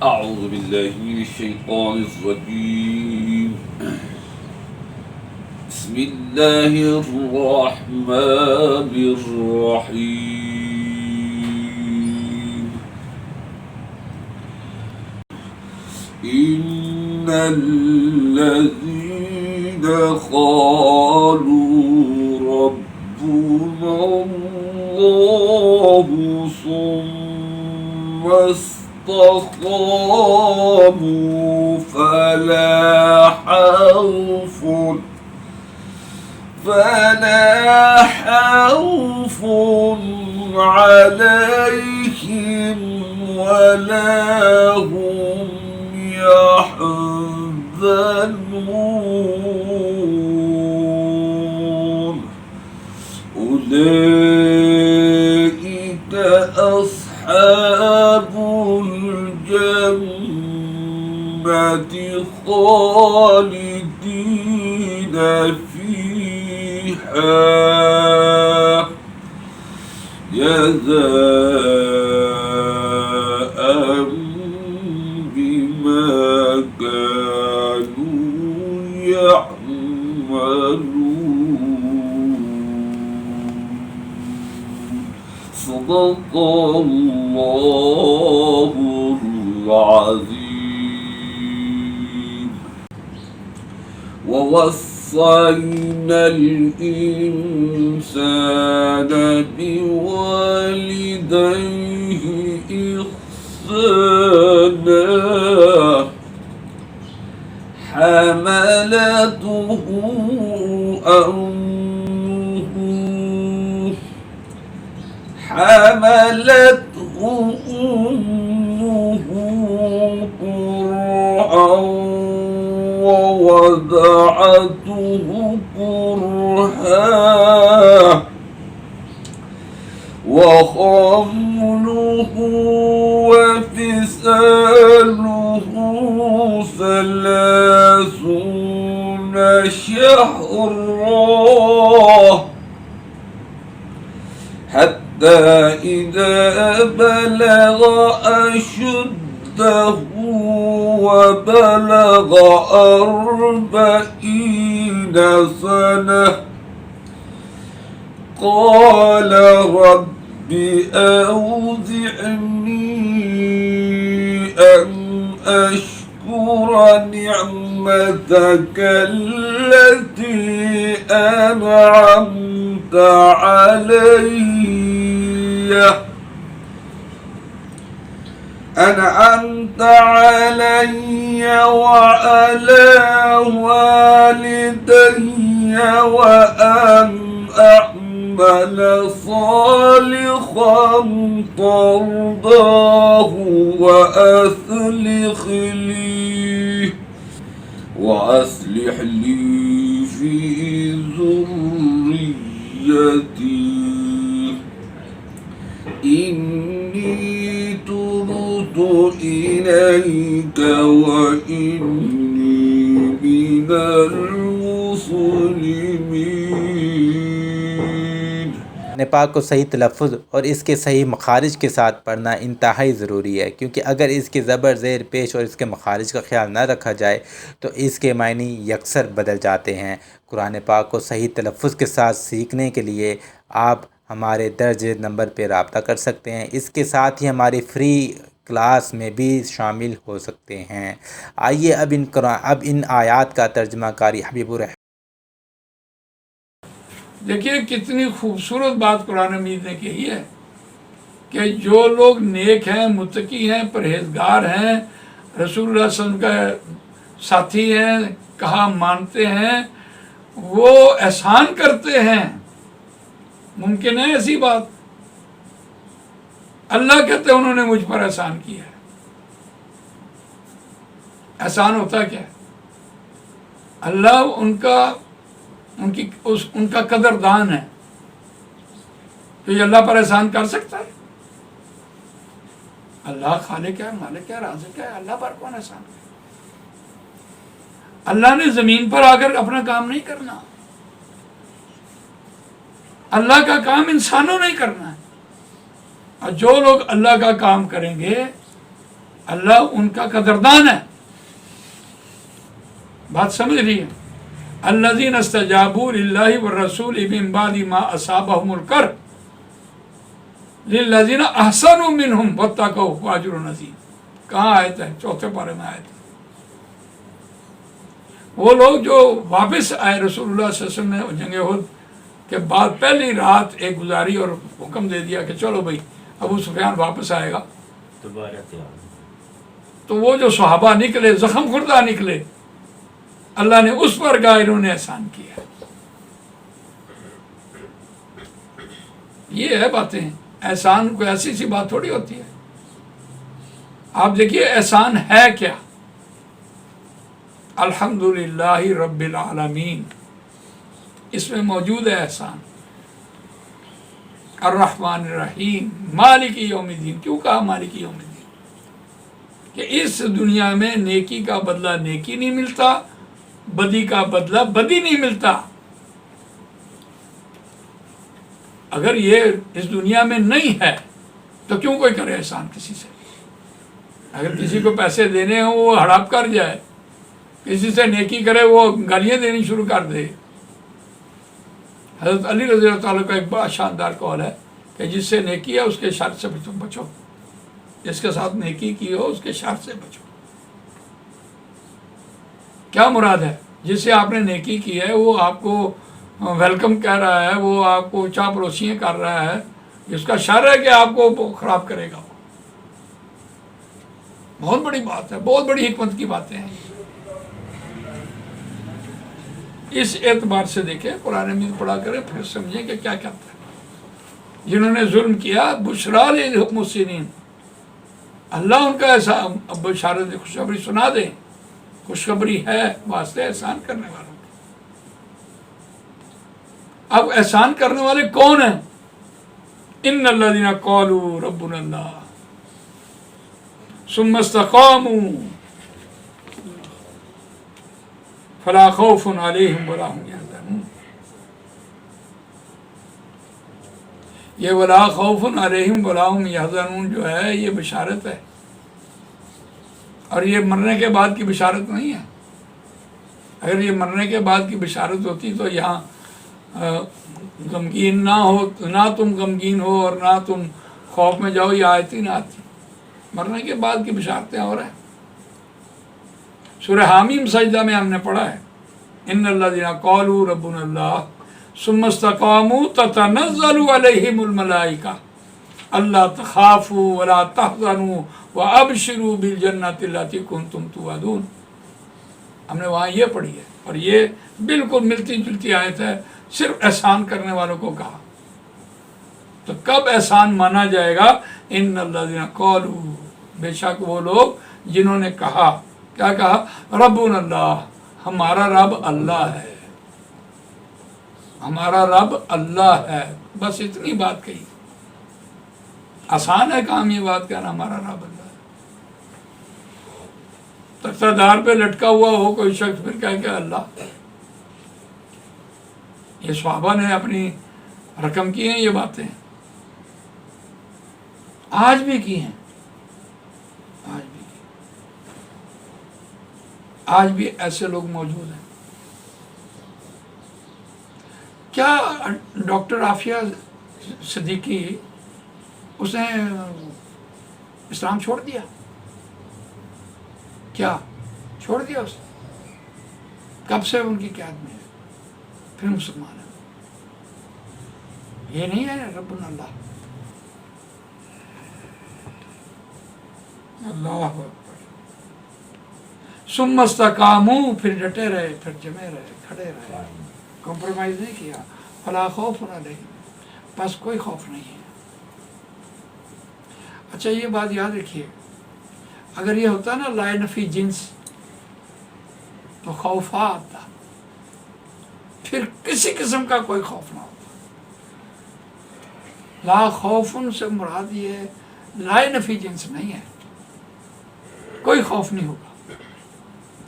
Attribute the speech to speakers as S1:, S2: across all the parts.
S1: أعوذ بالله من الشيطان الرجيم. بسم الله الرحمن الرحيم. إن الذين قالوا ربنا الله ثم استقاموا فلا خوف عليهم ولا هم يحزنون. أولئك أصحاب الجنة خالدين فيها جزاء بما كانوا يعملون. صدق الله العظيم. ووصينا الإنسان بوالديه إحسانا حملته أمه كرها ووضعته كرها وحمله وفصاله 30 شهرا حتى إذا بلغ أشده وبلغ 40 سنة قال رب أوزعني أن أشكر نعمتك التي أنعمت علي وعلى والدي وأن أعمل صالحا ترضاه وأصلح لي في ذريتي إني تبت إليك وإني من المسلمين.
S2: پاک کو صحیح تلفظ اور اس کے صحیح مخارج کے ساتھ پڑھنا انتہائی ضروری ہے، کیونکہ اگر اس کے زبر زیر پیش اور اس کے مخارج کا خیال نہ رکھا جائے تو اس کے معنی یکسر بدل جاتے ہیں. قرآن پاک کو صحیح تلفظ کے ساتھ سیکھنے کے لیے آپ ہمارے درج نمبر پہ رابطہ کر سکتے ہیں. اس کے ساتھ ہی ہماری فری کلاس میں بھی شامل ہو سکتے ہیں. آئیے اب ان آیات کا ترجمہ کاری حبیب الرحمن.
S3: دیکھیے کتنی خوبصورت بات قرآن مجید نے کہی ہے کہ جو لوگ نیک ہیں، متقی ہیں، پرہیزگار ہیں، رسول اللہ صلی اللہ علیہ وسلم کا ساتھی ہیں، کہا مانتے ہیں، وہ احسان کرتے ہیں. ممکن ہے ایسی بات؟ اللہ کہتے ہیں انہوں نے مجھ پر احسان کیا ہے. احسان ہوتا کیا ہے؟ اللہ ان کا قدردان ہے. تو یہ اللہ پر احسان کر سکتا ہے؟ اللہ خالق ہے، مالک ہے، رازق ہے، اللہ پر کون احسان کرے؟ اللہ نے زمین پر آ کر اپنا کام نہیں کرنا. اللہ کا کام انسانوں نے کرنا ہے. اور جو لوگ اللہ کا کام کریں گے، اللہ ان کا قدردان ہے. بات سمجھ رہی ہے؟ الذین استجابوا للہ والرسول من بعد ما اصابهم الکرب للذین احسنوا منہم واتقوا واجر عظیم. کہاں آیت ہے؟ چوتھے پارے میں آیت ہے. وہ لوگ جو واپس آئے رسول اللہ صلی اللہ علیہ وسلم نے جنگ احد کے بعد پہلی رات ایک گزاری اور حکم دے دیا کہ چلو بھائی ابو سفیان واپس آئے گا، تو وہ جو صحابہ نکلے زخم خوردہ نکلے، اللہ نے اس پر کہا انہوں نے احسان کیا. یہ ہے باتیں. احسان کوئی ایسی سی بات تھوڑی ہوتی ہے. آپ دیکھیے احسان ہے کیا. الحمدللہ رب العالمین، اس میں موجود ہے احسان. الرحمن الرحیم، مالک یوم الدین. کیوں کہا مالک یوم الدین؟ کہ اس دنیا میں نیکی کا بدلہ نیکی نہیں ملتا، بدی کا بدلہ بدی نہیں ملتا. اگر یہ اس دنیا میں نہیں ہے تو کیوں کوئی کرے احسان کسی سے؟ اگر کسی کو پیسے دینے ہوں وہ ہڑپ کر جائے، کسی سے نیکی کرے وہ گالیاں دینی شروع کر دے. حضرت علی رضی اللہ تعالیٰ کا ایک بڑا شاندار قول ہے کہ جس سے نیکی ہے اس کے شر سے تم بچو، جس کے ساتھ نیکی کی ہو اس کے شر سے بچو. کیا مراد ہے؟ جس سے آپ نے نیکی کی ہے وہ آپ کو ویلکم کہہ رہا ہے، وہ آپ کو چاہ پروسیاں کر رہا ہے، اس کا شر ہے کہ آپ کو خراب کرے گا. بہت بڑی بات ہے، بہت بڑی حکمت کی باتیں ہیں. اس اعتبار سے دیکھیں، قرآن مجید پڑھا کریں پھر سمجھیں کہ کیا کہتا ہے. جنہوں نے ظلم کیا بشرا للمحسنین، اللہ ان کا ایسا بشارت خوشخبری سنا دیں. خوشخبری ہے واسطے احسان کرنے والوں کی. اب احسان کرنے والے کون ہیں؟ ان الذین قالوا ربنا اللہ ثم استقاموا فلا خوف علیہم ولا هم یحزنون. یہ ولا خوف علیہم ولا هم یحزنون جو ہے یہ بشارت ہے، اور یہ مرنے کے بعد کی بشارت نہیں ہے. اگر یہ مرنے کے بعد کی بشارت ہوتی تو یہاں غمگین نہ ہو، نہ تم غمگین ہو اور نہ تم خوف میں جاؤ، یہ آیت ہی نہ آتی. مرنے کے بعد کی بشارتیں ہو رہے ہیں. سورہ حامیم سجدہ میں ہم نے پڑھا ہے ان الذین قالوا ربنا اللہ ثم استقاموا تتنزل علیہم الملائکہ الا تخافوا ولا تحزنوا وابشروا بالجنۃ التی کنتم توعدون. ہم نے وہاں یہ پڑھی ہے، اور یہ بالکل ملتی جلتی آیت ہے. صرف احسان کرنے والوں کو کہا. تو کب احسان مانا جائے گا؟ ان الذین قالوا، بے شک وہ لوگ جنہوں نے کہا. کیا کہا؟ ربنا اللہ، ہمارا رب اللہ ہے، ہمارا رب اللہ ہے. بس اتنی بات کہی. آسان ہے کام یہ بات کہنا ہمارا رب اللہ ہے. تختہ دار پہ لٹکا ہوا ہو کوئی شخص پھر کہہ کہ اللہ. یہ صحابہ نے اپنی رقم کی ہیں یہ باتیں، آج بھی کی ہیں، آج بھی کی. آج بھی ایسے لوگ موجود ہیں. کیا ڈاکٹر عافیہ صدیقی اس نے اسلام چھوڑ دیا؟ کیا چھوڑ دیا اس نے؟ کب سے ان کی قید میں ہے، پھر مسلمان ہے. یہ نہیں ہے ربنا اللہ. اللہ اکبر. ثم استقاموا، پھر ڈٹے رہے، پھر جمے رہے، کھڑے رہے، کمپرومائز نہیں کیا. فلا خوف علیہم، بس کوئی خوف نہیں ہے. اچھا یہ بات یاد رکھیے، اگر یہ ہوتا نا لا نفی جنس تو خوف آتا، پھر کسی قسم کا کوئی خوف نہ ہوتا. لا خوفن سے مراد یہ لا نفی جنس نہیں ہے، کوئی خوف نہیں ہوگا،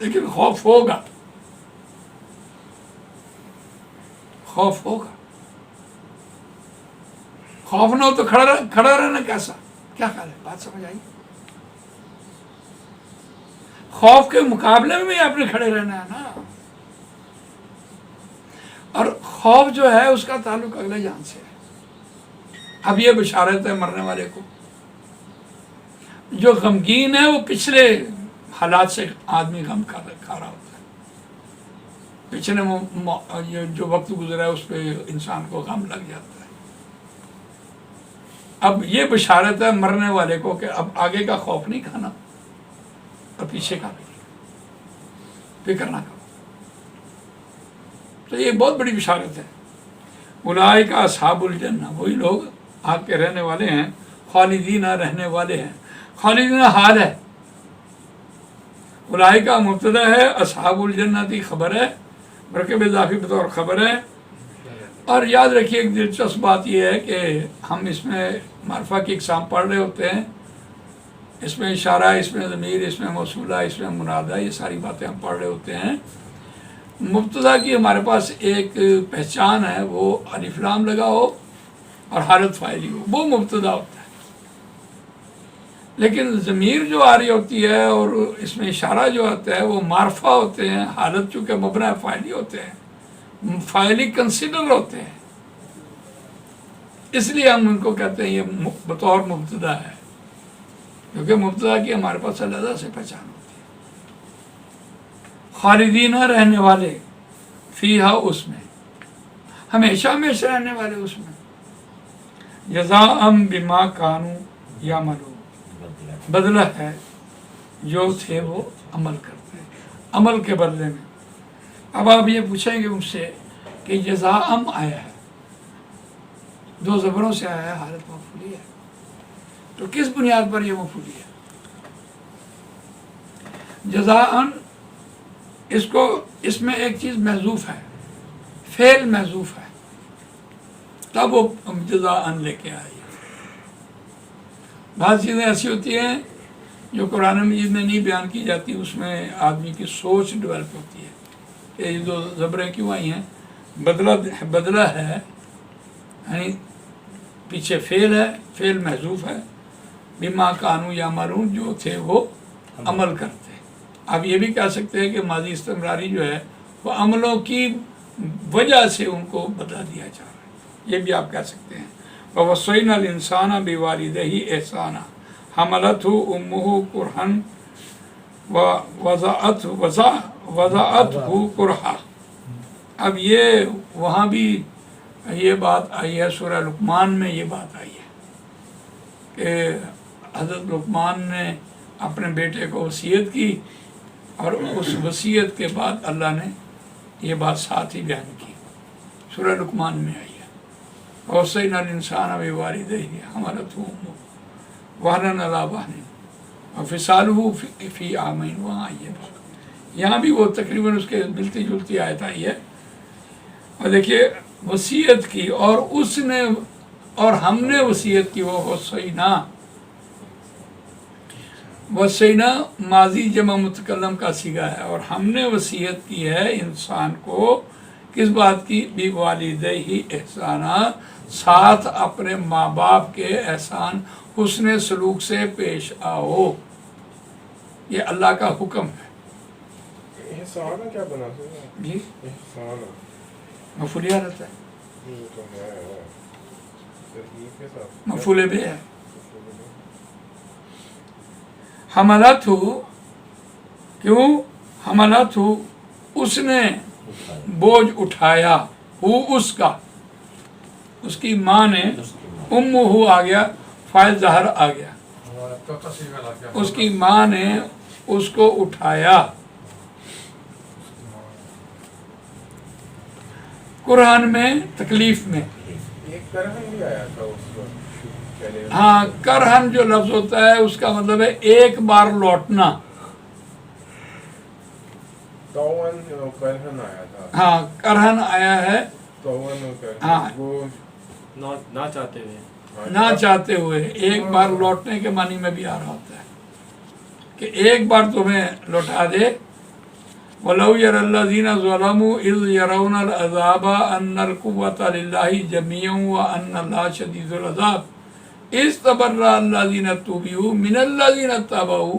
S3: لیکن خوف ہوگا، خوف ہوگا. خوف نہ ہو تو کھڑا رہنا کیسا؟ کیا خیال ہے؟ بات سمجھ آئی؟ خوف کے مقابلے میں بھی آپ نے کھڑے رہنا ہے نا. اور خوف جو ہے اس کا تعلق اگلے جان سے ہے. اب یہ بشارت ہے مرنے والے کو. جو غمگین ہے وہ پچھلے حالات سے آدمی غم کھا رہا ہوتا ہے. پچھلے جو وقت گزرا ہے اس پہ انسان کو غم لگ جاتا ہے. اب یہ بشارت ہے مرنے والے کو کہ اب آگے کا خوف نہیں کھانا اور پیچھے کا بھی فکر نہ کرو. تو یہ بہت بڑی بشارت ہے. اولئک اصحاب الجنہ، وہی لوگ آگ کے رہنے والے ہیں، خالدین رہنے والے ہیں. خالدین حال ہے، اولئک مبتدا ہے، اصحاب الجنہ کی خبر ہے، مرکب اضافی بطور خبر ہے. اور یاد رکھیے ایک دلچسپ بات یہ ہے کہ ہم اس میں معرفہ کی اقسام پڑھ رہے ہوتے ہیں. اس میں اشارہ، اس میں ضمیر، اس میں موصولہ، اس میں منادہ، یہ ساری باتیں ہم پڑھ رہے ہوتے ہیں. مبتدا کی ہمارے پاس ایک پہچان ہے، وہ الف لام لگا ہو اور حالت فاعلی ہو، وہ مبتدا ہوتا ہے. لیکن ضمیر جو آ رہی ہوتی ہے اور اس میں اشارہ جو آتا ہے وہ معرفہ ہوتے ہیں. حالت چونکہ مبنی فاعلی ہوتے ہیں، فاعلی کنسیڈر ہوتے ہیں، اس لیے ہم ان کو کہتے ہیں یہ بطور مبتدا ہے، کیونکہ مبتدا کی ہمارے پاس علیحدہ سے پہچان ہوتی ہے. خالدین رہنے والے فیہا، اس میں ہمیشہ ہمیشہ رہنے والے اس میں. جزاء بما کانوا یعملون، بدلہ ہے جو تھے وہ عمل کرتے ہیں، عمل کے بدلے میں. اب آپ یہ پوچھیں گے مجھ سے کہ جزاء آیا ہے، دو زبروں سے آیا ہے، حالت مفعولی ہے، تو کس بنیاد پر یہ مفعولی ہے؟ جزاء اس میں ایک چیز محذوف ہے، فعل محذوف ہے، تب وہ جزاء لے کے آئی. بعض چیزیں ایسی ہوتی ہیں جو قرآن مجید میں نہیں بیان کی جاتی، اس میں آدمی کی سوچ ڈیولپ ہوتی ہے کہ یہ دو زبریں کیوں آئی ہیں. بدلہ ہے یعنی پیچھے فعل ہے، فعل محذوف ہے، بما کانوا یعملون، جو تھے وہ عمل کرتے. آپ یہ بھی کہہ سکتے ہیں کہ ماضی استمراری جو ہے وہ عملوں کی وجہ سے ان کو بدلا دیا جا رہا ہے، یہ بھی آپ کہہ سکتے ہیں. وَوَصَّيْنَا الْإِنسَانَ بِوَالِدَيْهِ إِحْسَانًا حَمَلَتْهُ أُمُّهُ كُرْهًا وَوَضَعَتْهُ كُرْهًا. اب یہ وہاں بھی یہ بات آئی ہے، سورہ لقمان میں یہ بات آئی ہے کہ حضرت لقمان نے اپنے بیٹے کو وصیت کی اور اس وصیت کے بعد اللہ نے یہ بات ساتھ ہی بیان کی. سورہ لقمان میں آئی ہے، وَوَصَّيْنَا الْإِنسَانَ بِوَالِدَيْهِ حَمَلَتْهُ أُمُّهُ وَهْنًا عَلَىٰ وَهْنٍ وَفِصَالُهُ فِي عَامَيْنِ. وہاں آئی ہے، یہاں بھی وہ تقریباً اس کے ملتی جلتی آیت آئی ہے. اور دیکھیے وصیت کی اور اس نے اور ہم نے وصیت کی، وہ وصینا ماضی جمع متکلم کا صیغہ ہے، اور ہم نے وصیت کی ہے انسان کو کس بات کی؟ بِوَالِدَيْهِ احسانہ، ساتھ اپنے ماں باپ کے احسان حسن سلوک سے پیش آؤ. یہ اللہ کا حکم ہے.
S4: احسان کیا بنا سکتے
S3: جی
S4: احسان
S3: مفعول رہتا ہے،
S4: یہ تو ہے ترکیب کے ساتھ
S3: مفعول بھی ہے. حملت ہو، کیوں حملت ہو؟ اس نے بوجھ اٹھایا، ہو اس کا، اس کی ماں نے، ہو آ گیا، فاعل ظاہر آ گیا، اس کی ماں نے اس کو اٹھایا. قرآن میں تکلیف میں
S4: ایک کرہن بھی آیا تھا اس کو پہلے.
S3: ہاں، کرہن جو لفظ ہوتا ہے اس کا مطلب ہے ایک بار لوٹنا.
S4: توون کرہن آیا تھا.
S3: ہاں، کرہن آیا ہے،
S4: توون
S3: ہاں،
S4: وہ
S5: نہ چاہتے ہوئے،
S3: نہ چاہتے ہوئے، ایک بار لوٹنے کے معنی میں بھی آ رہا ہوتا ہے کہ ایک بار تمہیں لوٹا دے. وَلَوْ يَرَى الَّذِينَ ظَلَمُوا إِذْ يَرَوْنَ الْعَذَابَ أَنَّ الْقُوَّةَ لِلَّهِ جَمِيعًا وَأَنَّ اللَّهَ شَدِيدُ الْعَذَابِ إِذْ تَبَرَّأَ الَّذِينَ اتُّبِعُوا مِنَ الَّذِينَ اتَّبَعُوا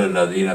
S3: الذين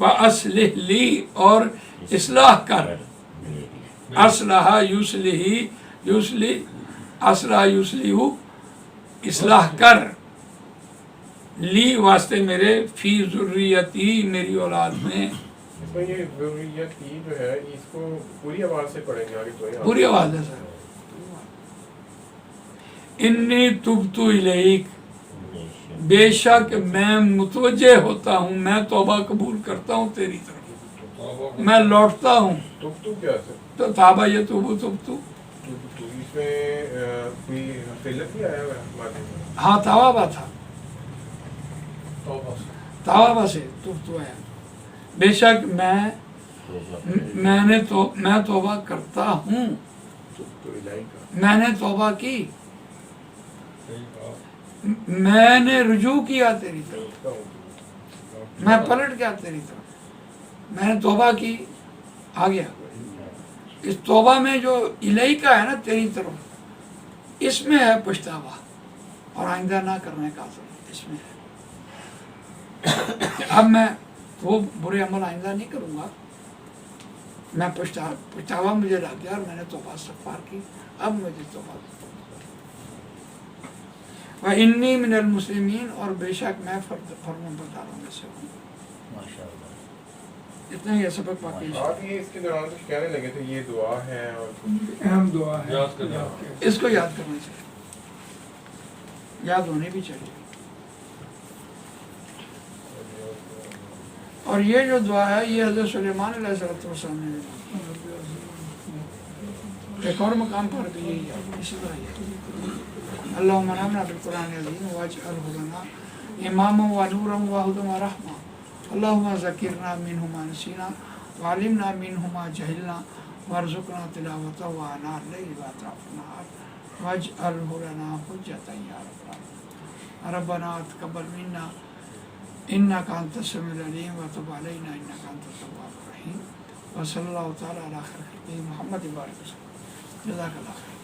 S3: وَأَصْلِحْ لی اور اصلاح کر. اصلح یصلح یصلح اصلح یصلح اصلاح کر لی واسطے میرے فی ذریتی میری اولاد میں.
S4: اس میں یہ ضروریت کی جو ہے اس کو پوری آواز سے پڑھیں گے آگے تو
S3: پوری آواز ہے سر. انی تبت الیک بے شک میں متوجہ ہوتا ہوں، میں توبہ قبول کرتا ہوں تیری طرف، میں لوٹتا ہوں.
S4: تب تو کیا ہے
S3: تو تابہ یہ توبو تبتو
S4: اس میں کوئی قلت ہی آیا ہوا ہے مادے میں.
S3: ہاں توابہ تھا، توابہ سے تبتو ہے. بے شک میں توبہ کرتا ہوں،
S4: تو الہی کا
S3: میں نے توبہ کی، میں نے رجوع کیا تیری طرف، میں پلٹ گیا تیری طرف، میں نے توبہ کی، آ گیا. اس توبہ میں جو الہی کا ہے نا تیری طرف، اس میں ہے پچھتاوا اور آئندہ نہ کرنے کا عزم. اس میں ہے کہ اب میں وہ برے عمل آئندہ نہیں کروں گا. میں پچھتاوا مجھے لگ گیا اور میں نے توبہ استغفار کی، اب مجھے توبہ. وَإِنِّي مِنَ الْمُسْلِمِينَ اور بے شک میں فرمان برداروں میں سے ہوں. اتنا ہی ہے سبق باقی.
S4: آپ یہ اس کے دوران کچھ کہنے لگے تھے یہ دعا ہے اور
S6: اہم دعا ہے.
S3: اس کو یاد کرنا چاہیے، یاد ہونی بھی چاہیے. اور یہ جو دعا ہے یہ حضرت سلیمان علیہ السلام نے ایک اور مقام پر بھی یہی ہے، اسی طرح یہ اللہم آمنا بالقرآن العظیم واجعلہ لنا اماما ونورا وہدی ورحمہ اللہم ذکرنا منہ ما نسینا وعلمنا منہ ما جہلنا وارزقنا تلاوتہ وآناء اللیل وأطراف النہار واجعلہ لنا حجۃ یا رب العالمین. ربنا تقبل منا انک انت السمیع العلیم وتب علینا انک انت التواب الرحیم وصلی اللہ تعالی علی خیر خلقہ محمد وآلہ وسلم. جزاک اللہ خیر.